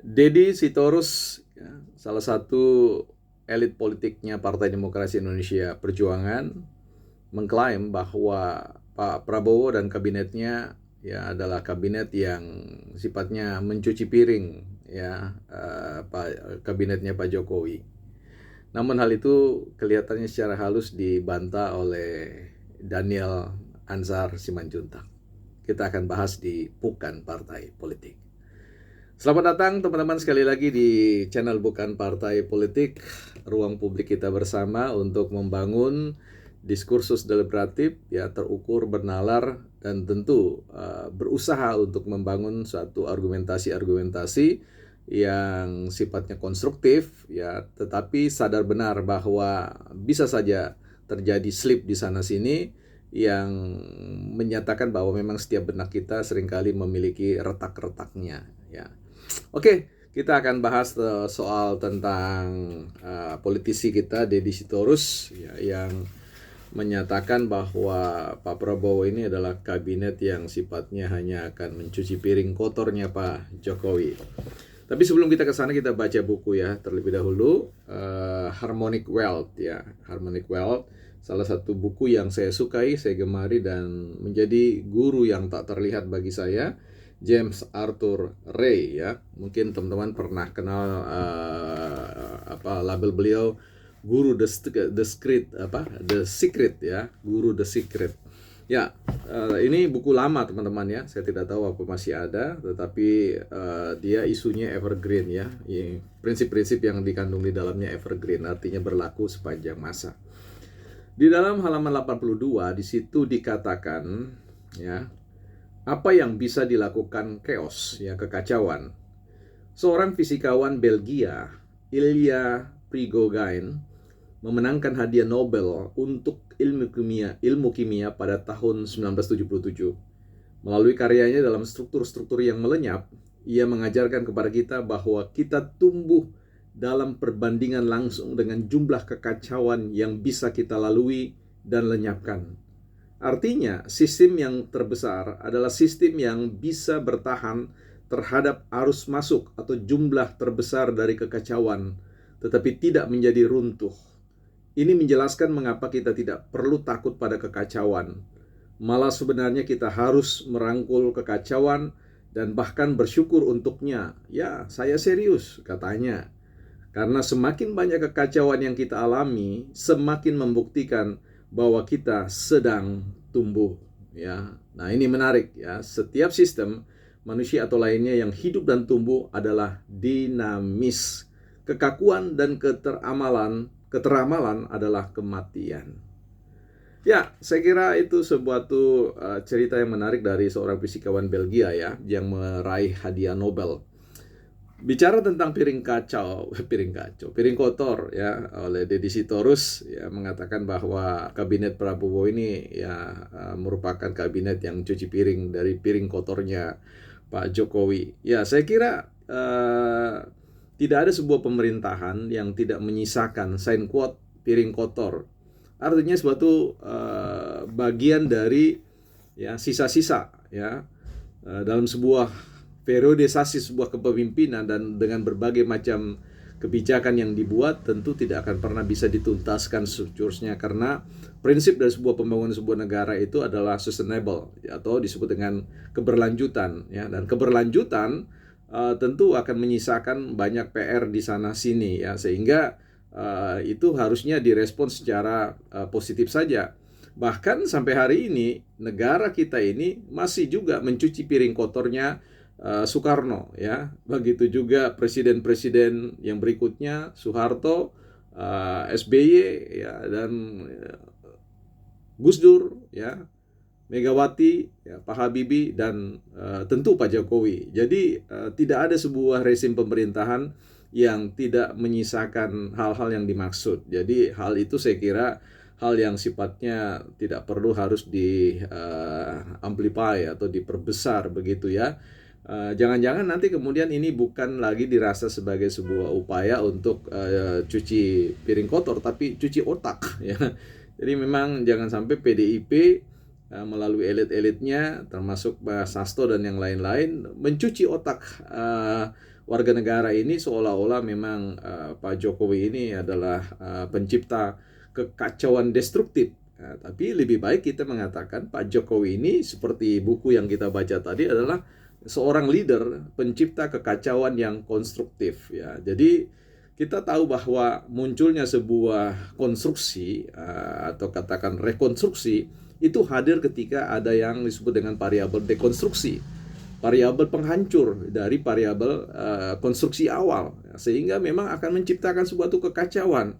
Deddy Sitorus, ya, salah satu elit politiknya Partai Demokrasi Indonesia Perjuangan, mengklaim bahwa Pak Prabowo dan kabinetnya ya adalah kabinet yang sifatnya mencuci piring, ya, kabinetnya Pak Jokowi. Namun hal itu kelihatannya secara halus dibantah oleh Daniel Ansar Simanjuntak. Kita akan bahas di Bukan Partai Politik. Selamat datang teman-teman sekali lagi di channel Bukan Partai Politik, ruang publik kita bersama untuk membangun diskursus deliberatif ya terukur, bernalar, dan tentu berusaha untuk membangun suatu argumentasi-argumentasi yang sifatnya konstruktif ya, tetapi sadar benar bahwa bisa saja terjadi slip di sana sini yang menyatakan bahwa memang setiap benak kita seringkali memiliki retak-retaknya ya. Oke, kita akan bahas soal tentang politisi kita Deddy Sitorus ya, yang menyatakan bahwa Pak Prabowo ini adalah kabinet yang sifatnya hanya akan mencuci piring kotornya Pak Jokowi. Tapi sebelum kita ke sana, kita baca buku ya terlebih dahulu. Harmonic Wealth ya, Harmonic Wealth, salah satu buku yang saya sukai, saya gemari, dan menjadi guru yang tak terlihat bagi saya, James Arthur Ray ya. Mungkin teman-teman pernah kenal label beliau guru The Secret ya, guru The Secret. Ya, ini buku lama teman-teman ya. Saya tidak tahu apa masih ada, tetapi dia isunya evergreen ya. Prinsip-prinsip yang dikandung di dalamnya evergreen, artinya berlaku sepanjang masa. Di dalam halaman 82 di situ dikatakan ya, apa yang bisa dilakukan chaos ya, kekacauan. Seorang fisikawan Belgia, Ilya Prigogine, memenangkan hadiah Nobel untuk ilmu kimia pada tahun 1977. Melalui karyanya dalam struktur-struktur yang melenyap, ia mengajarkan kepada kita bahwa kita tumbuh dalam perbandingan langsung dengan jumlah kekacauan yang bisa kita lalui dan lenyapkan. Artinya, sistem yang terbesar adalah sistem yang bisa bertahan terhadap arus masuk atau jumlah terbesar dari kekacauan, tetapi tidak menjadi runtuh. Ini menjelaskan mengapa kita tidak perlu takut pada kekacauan. Malah sebenarnya kita harus merangkul kekacauan dan bahkan bersyukur untuknya. Ya, saya serius, katanya. Karena semakin banyak kekacauan yang kita alami, semakin membuktikan bahwa kita sedang tumbuh ya. Nah, ini menarik ya. Setiap sistem manusia atau lainnya yang hidup dan tumbuh adalah dinamis. Kekakuan dan keteramalan adalah kematian. Ya, saya kira itu sebuah cerita yang menarik dari seorang fisikawan Belgia ya, yang meraih hadiah Nobel. Bicara tentang piring kotor ya, oleh Deddy Sitorus ya, mengatakan bahwa kabinet Prabowo ini ya merupakan kabinet yang cuci piring dari piring kotornya Pak Jokowi. Ya, saya kira tidak ada sebuah pemerintahan yang tidak menyisakan sign quote piring kotor. Artinya suatu bagian dari ya sisa-sisa ya dalam sebuah periodisasi sebuah kepemimpinan, dan dengan berbagai macam kebijakan yang dibuat tentu tidak akan pernah bisa dituntaskan seterusnya, karena prinsip dari sebuah pembangunan sebuah negara itu adalah sustainable atau disebut dengan keberlanjutan ya, dan keberlanjutan tentu akan menyisakan banyak PR di sana sini ya, sehingga itu harusnya direspon secara positif saja. Bahkan sampai hari ini negara kita ini masih juga mencuci piring kotornya Soekarno ya, begitu juga presiden-presiden yang berikutnya, Soeharto, SBY ya, dan Gus Dur ya, Megawati ya, Pak Habibie, dan tentu Pak Jokowi. Jadi tidak ada sebuah rezim pemerintahan yang tidak menyisakan hal-hal yang dimaksud. Jadi hal itu saya kira hal yang sifatnya tidak perlu harus di amplify atau diperbesar begitu ya. Jangan-jangan nanti kemudian ini bukan lagi dirasa sebagai sebuah upaya untuk cuci piring kotor, tapi cuci otak ya. Jadi memang jangan sampai PDIP melalui elit-elitnya termasuk Pak Sasto dan yang lain-lain mencuci otak warga negara ini seolah-olah memang Pak Jokowi ini adalah pencipta kekacauan destruktif. Tapi lebih baik kita mengatakan Pak Jokowi ini seperti buku yang kita baca tadi adalah seorang leader, pencipta kekacauan yang konstruktif ya. Jadi kita tahu bahwa munculnya sebuah konstruksi atau katakan rekonstruksi itu hadir ketika ada yang disebut dengan variabel dekonstruksi, variabel penghancur dari variabel konstruksi awal, sehingga memang akan menciptakan suatu kekacauan.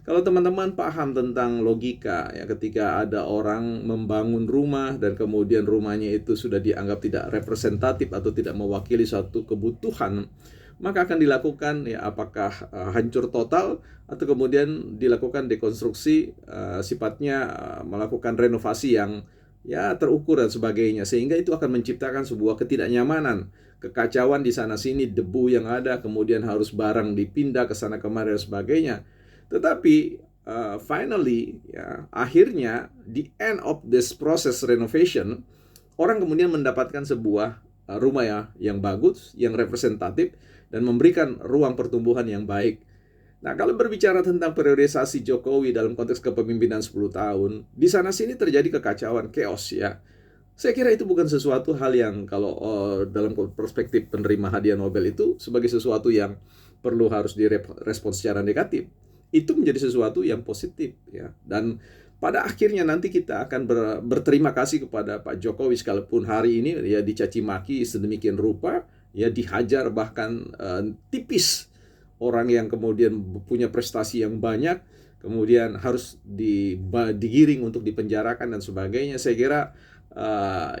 Kalau teman-teman paham tentang logika ya, ketika ada orang membangun rumah dan kemudian rumahnya itu sudah dianggap tidak representatif atau tidak mewakili suatu kebutuhan, maka akan dilakukan ya apakah hancur total atau kemudian dilakukan dekonstruksi, sifatnya melakukan renovasi yang ya terukur dan sebagainya, sehingga itu akan menciptakan sebuah ketidaknyamanan, kekacauan di sana sini, debu yang ada, kemudian harus barang dipindah ke sana kemari dan sebagainya. Tetapi finally ya, akhirnya the end of this process renovation, orang kemudian mendapatkan sebuah rumah ya yang bagus, yang representatif dan memberikan ruang pertumbuhan yang baik. Nah, kalau berbicara tentang priorisasi Jokowi dalam konteks kepemimpinan 10 tahun, di sana sini terjadi kekacauan, chaos ya. Saya kira itu bukan sesuatu hal yang kalau dalam perspektif penerima hadiah Nobel itu sebagai sesuatu yang perlu harus direspon secara negatif. Itu menjadi sesuatu yang positif ya. Dan pada akhirnya nanti kita akan berterima kasih kepada Pak Jokowi sekalipun hari ini ya dicaci maki sedemikian rupa, ya dihajar bahkan tipis, orang yang kemudian punya prestasi yang banyak kemudian harus digiring untuk dipenjarakan dan sebagainya. Saya kira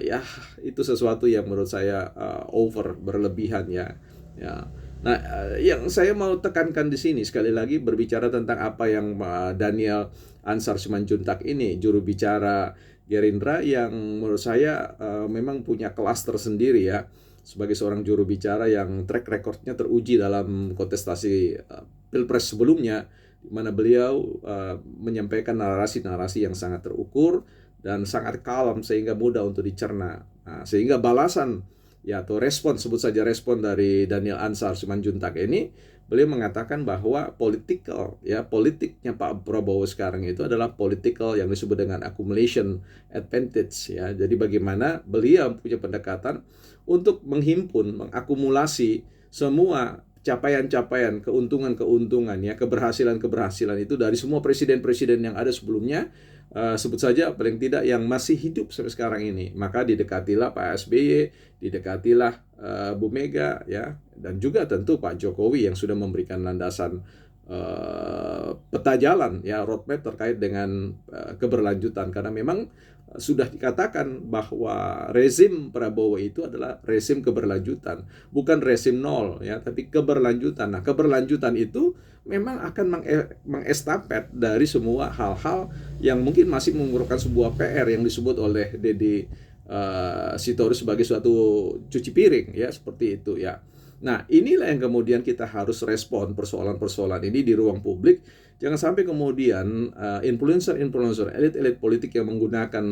ya itu sesuatu yang menurut saya over, berlebihan ya. Ya. Nah, yang saya mau tekankan di sini sekali lagi berbicara tentang apa yang Daniel Ansar Simanjuntak ini, juru bicara Gerindra yang menurut saya memang punya kelas tersendiri ya, sebagai seorang juru bicara yang track recordnya teruji dalam kontestasi Pilpres sebelumnya, di mana beliau menyampaikan narasi-narasi yang sangat terukur dan sangat kalem sehingga mudah untuk dicerna. Nah, sehingga balasan ya atau respon, sebut saja respon dari Daniel Ansar Simanjuntak ini, beliau mengatakan bahwa politiknya Pak Prabowo sekarang itu adalah political yang disebut dengan accumulation advantage ya. Jadi bagaimana beliau punya pendekatan untuk menghimpun, mengakumulasi semua capaian-capaian, keuntungan-keuntungan ya, keberhasilan-keberhasilan itu dari semua presiden-presiden yang ada sebelumnya. Sebut saja paling tidak yang masih hidup sampai sekarang ini, maka didekatilah Pak SBY, didekatilah Bu Mega ya, dan juga tentu Pak Jokowi yang sudah memberikan landasan peta jalan ya, roadmap terkait dengan keberlanjutan, karena memang sudah dikatakan bahwa rezim Prabowo itu adalah rezim keberlanjutan, bukan rezim nol ya, tapi keberlanjutan. Nah, keberlanjutan itu memang akan mengestafet dari semua hal-hal yang mungkin masih memerlukan sebuah PR yang disebut oleh Deddy Sitorus sebagai suatu cuci piring ya, seperti itu ya. Nah, inilah yang kemudian kita harus respon persoalan-persoalan ini di ruang publik. Jangan sampai kemudian influencer-influencer, elit-elit politik yang menggunakan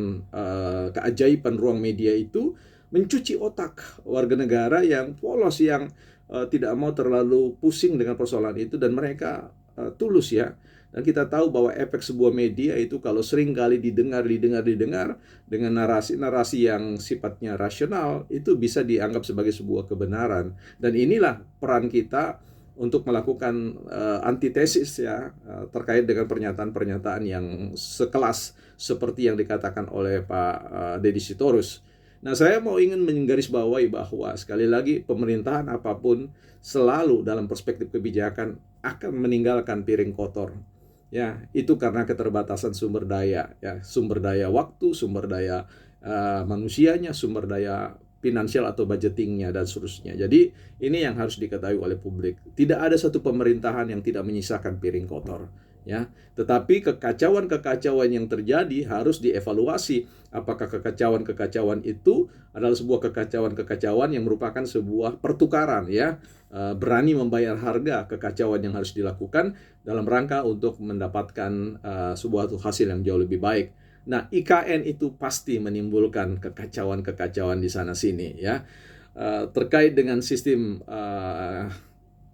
keajaiban ruang media itu mencuci otak warga negara yang polos, yang tidak mau terlalu pusing dengan persoalan itu, dan mereka tulus ya. Dan kita tahu bahwa efek sebuah media itu kalau sering kali didengar dengan narasi-narasi yang sifatnya rasional, itu bisa dianggap sebagai sebuah kebenaran. Dan inilah peran kita untuk melakukan antitesis ya, terkait dengan pernyataan-pernyataan yang sekelas seperti yang dikatakan oleh Pak Deddy Sitorus. Nah, saya mau ingin menggarisbawahi bahwa sekali lagi pemerintahan apapun selalu dalam perspektif kebijakan akan meninggalkan piring kotor. Ya, itu karena keterbatasan sumber daya ya, sumber daya waktu, sumber daya manusianya, sumber daya finansial atau budgetingnya dan seterusnya. Jadi ini yang harus diketahui oleh publik. Tidak ada satu pemerintahan yang tidak menyisakan piring kotor ya. Tetapi kekacauan-kekacauan yang terjadi harus dievaluasi. Apakah kekacauan-kekacauan itu adalah sebuah kekacauan-kekacauan yang merupakan sebuah pertukaran ya, berani membayar harga kekacauan yang harus dilakukan dalam rangka untuk mendapatkan sebuah hasil yang jauh lebih baik. Nah, IKN itu pasti menimbulkan kekacauan-kekacauan di sana sini ya. terkait dengan sistem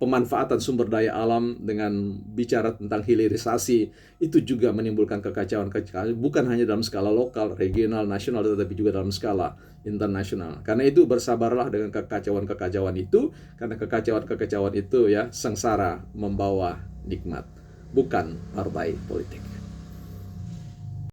pemanfaatan sumber daya alam dengan bicara tentang hilirisasi, itu juga menimbulkan kekacauan-kekacauan bukan hanya dalam skala lokal, regional, nasional, tetapi juga dalam skala internasional. Karena itu bersabarlah dengan kekacauan-kekacauan itu, karena kekacauan-kekacauan itu ya sengsara membawa nikmat, bukan partai politik.